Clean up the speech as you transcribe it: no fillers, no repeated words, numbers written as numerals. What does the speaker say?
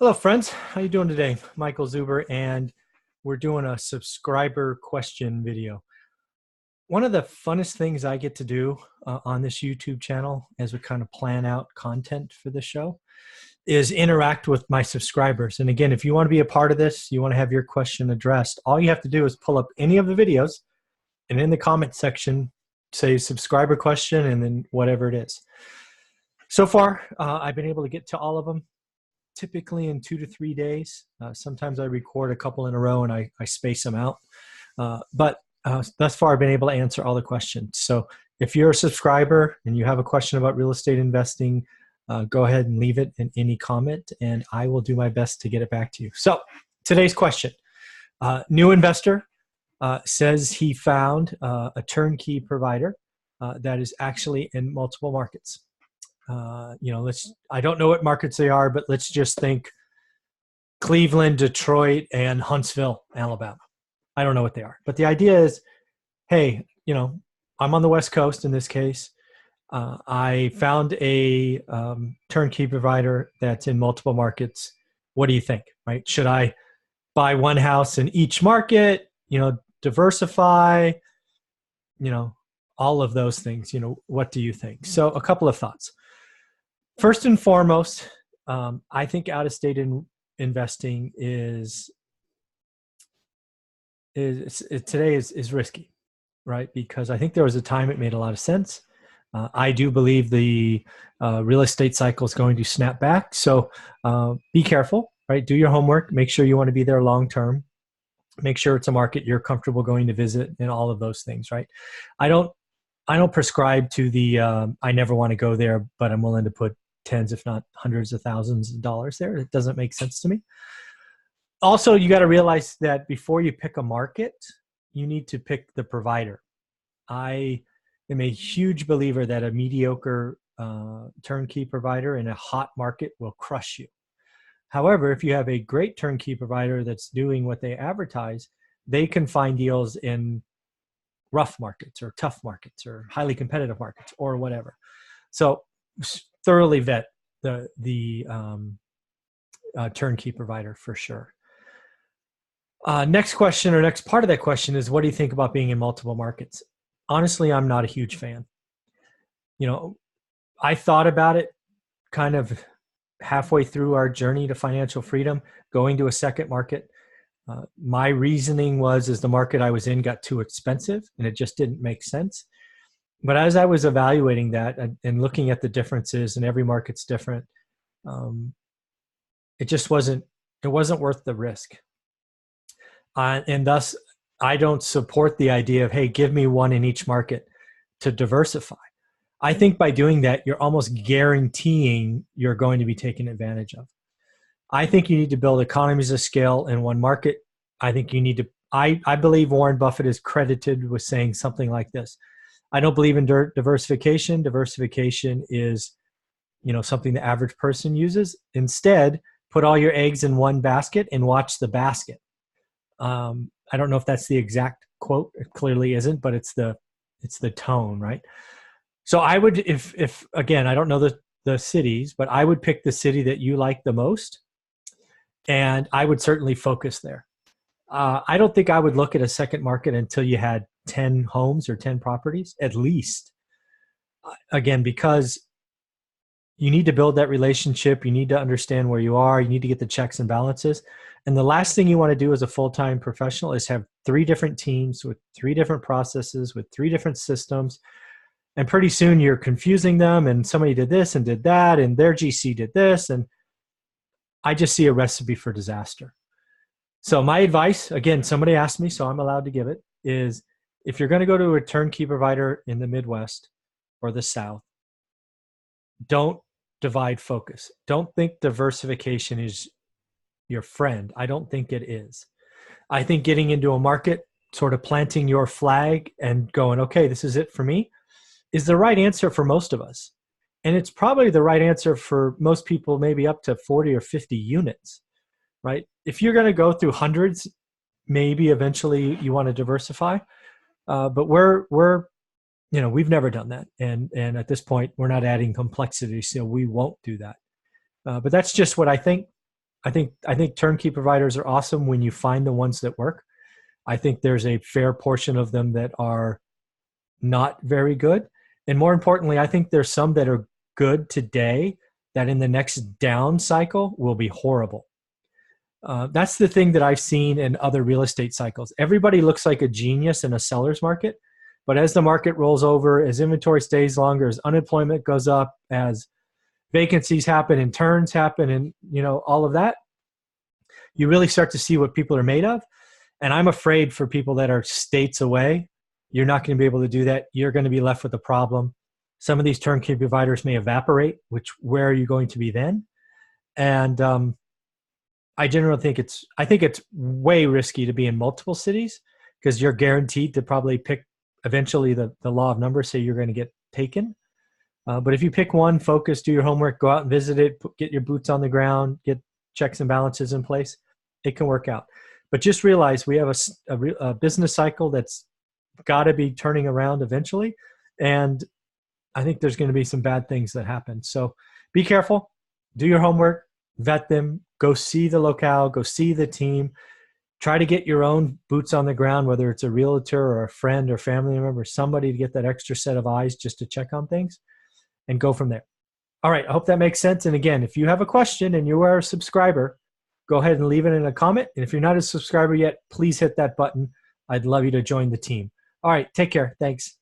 Hello, friends. How you doing today? Michael Zuber, and we're doing a subscriber question video. One of the funnest things I get to do on this YouTube channel as we kind of plan out content for the show is interact with my subscribers. And again, if you want to be a part of this, you want to have your question addressed, all you have to do is pull up any of the videos and in the comment section, say subscriber question and then whatever it is. So far, I've been able to get to all of them, typically in 2 to 3 days. Sometimes I record a couple in a row and I space them out. But thus far, I've been able to answer all the questions. So if you're a subscriber and you have a question about real estate investing, go ahead and leave it in any comment and I will do my best to get it back to you. So today's question, new investor says he found a turnkey provider that is actually in multiple markets. I don't know what markets they are, but let's just think Cleveland, Detroit, and Huntsville, Alabama. I don't know what they are, but the idea is, hey, I'm on the West Coast in this case. I found a turnkey provider that's in multiple markets. What do you think, right? Should I buy one house in each market, diversify, all of those things, what do you think? So a couple of thoughts. First and foremost, I think out-of-state investing today is risky, right? Because I think there was a time it made a lot of sense. I do believe the real estate cycle is going to snap back. So be careful, right? Do your homework. Make sure you want to be there long-term. Make sure it's a market you're comfortable going to visit and all of those things, right? I don't prescribe to the I never want to go there, but I'm willing to put tens, if not hundreds of thousands of dollars there. It doesn't make sense to me. Also, you got to realize that before you pick a market, you need to pick the provider. I am a huge believer that a mediocre turnkey provider in a hot market will crush you. However, if you have a great turnkey provider that's doing what they advertise, they can find deals in rough markets or tough markets or highly competitive markets or whatever. So thoroughly vet the turnkey provider for sure. Next question, or next part of that question, is what do you think about being in multiple markets? Honestly, I'm not a huge fan. I thought about it kind of halfway through our journey to financial freedom, going to a second market. My reasoning was the market I was in got too expensive and it just didn't make sense. But as I was evaluating that and looking at the differences, and every market's different, it wasn't worth the risk. And thus, I don't support the idea of, hey, give me one in each market to diversify. I think by doing that, you're almost guaranteeing you're going to be taken advantage of. I think you need to build economies of scale in one market. I think you need to, I believe Warren Buffett is credited with saying something like this. I don't believe in diversification. Diversification is, something the average person uses. Instead, put all your eggs in one basket and watch the basket. I don't know if that's the exact quote. It clearly isn't, but it's the tone, right? So I would, if again, I don't know the cities, but I would pick the city that you like the most, and I would certainly focus there. I don't think I would look at a second market until you had 10 homes or 10 properties, at least. Again, because you need to build that relationship. You need to understand where you are. You need to get the checks and balances. And the last thing you want to do as a full-time professional is have 3 different teams with 3 different processes, with 3 different systems. And pretty soon you're confusing them, and somebody did this and did that, and their GC did this. And I just see a recipe for disaster. So my advice, again, somebody asked me, so I'm allowed to give it, is if you're going to go to a turnkey provider in the Midwest or the South, don't divide focus. Don't think diversification is your friend. I don't think it is. I think getting into a market, sort of planting your flag and going, okay, this is it for me, is the right answer for most of us. And it's probably the right answer for most people, maybe up to 40 or 50 units, right? If you're going to go through hundreds, maybe eventually you want to diversify. But we've never done that. And at this point, we're not adding complexity, so we won't do that. But that's just what I think. I think turnkey providers are awesome when you find the ones that work. I think there's a fair portion of them that are not very good. And more importantly, I think there's some that are good today that in the next down cycle will be horrible. That's the thing that I've seen in other real estate cycles. Everybody looks like a genius in a seller's market, but as the market rolls over, as inventory stays longer, as unemployment goes up, as vacancies happen and turns happen, and all of that, you really start to see what people are made of. And I'm afraid for people that are states away, you're not going to be able to do that. You're going to be left with a problem. Some of these turnkey providers may evaporate, where are you going to be then? And I generally think it's way risky to be in multiple cities because you're guaranteed to probably pick eventually the law of numbers say you're going to get taken. But if you pick one, focus, do your homework, go out and visit it, get your boots on the ground, get checks and balances in place, it can work out. But just realize we have a business cycle that's got to be turning around eventually. And I think there's going to be some bad things that happen. So be careful, do your homework, vet them, go see the locale, go see the team, try to get your own boots on the ground, whether it's a realtor or a friend or family member, somebody to get that extra set of eyes just to check on things and go from there. All right, I hope that makes sense. And again, if you have a question and you are a subscriber, go ahead and leave it in a comment. And if you're not a subscriber yet, please hit that button. I'd love you to join the team. All right, take care. Thanks.